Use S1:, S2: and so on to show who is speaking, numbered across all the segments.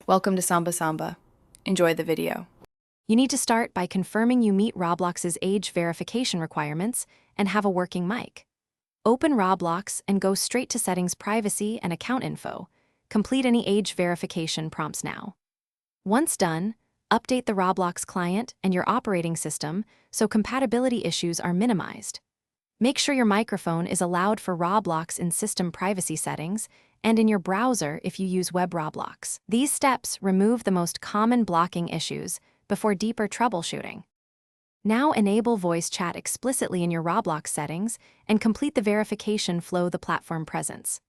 S1: Welcome to Samba Samba. Enjoy the video.
S2: You need to start by confirming you meet Roblox's age verification requirements and have a working mic. Open Roblox and go straight to Settings, Privacy, and Account Info. Complete any age verification prompts now. Once done, update the Roblox client and your operating system so compatibility issues are minimized. Make sure your microphone is allowed for Roblox in system privacy settings and in your browser if you use web Roblox. These steps remove the most common blocking issues before deeper troubleshooting. Now enable voice chat explicitly in your Roblox settings and complete the verification flow the platform presents.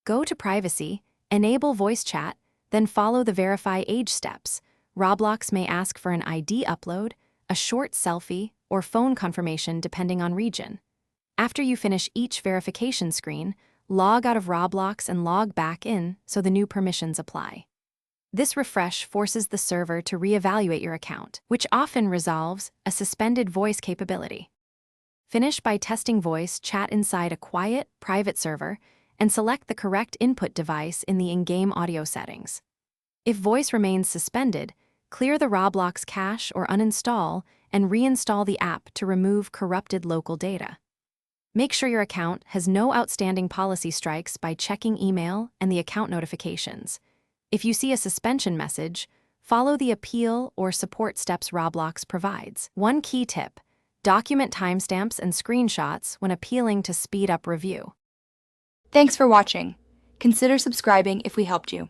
S2: Go to Privacy, enable voice chat, then follow the Verify Age steps. Roblox may ask for an ID upload, a short selfie, or phone confirmation depending on region. After you finish each verification screen, log out of Roblox and log back in so the new permissions apply. This refresh forces the server to reevaluate your account, which often resolves a suspended voice capability. Finish by testing voice chat inside a quiet, private server and select the correct input device in the in-game audio settings. If voice remains suspended, clear the Roblox cache or uninstall and reinstall the app to remove corrupted local data. Make sure your account has no outstanding policy strikes by checking email and the account notifications. If you see a suspension message, follow the appeal or support steps Roblox provides. One key tip: document timestamps and screenshots when appealing to speed up review.
S3: Thanks for watching. Consider subscribing if we helped you.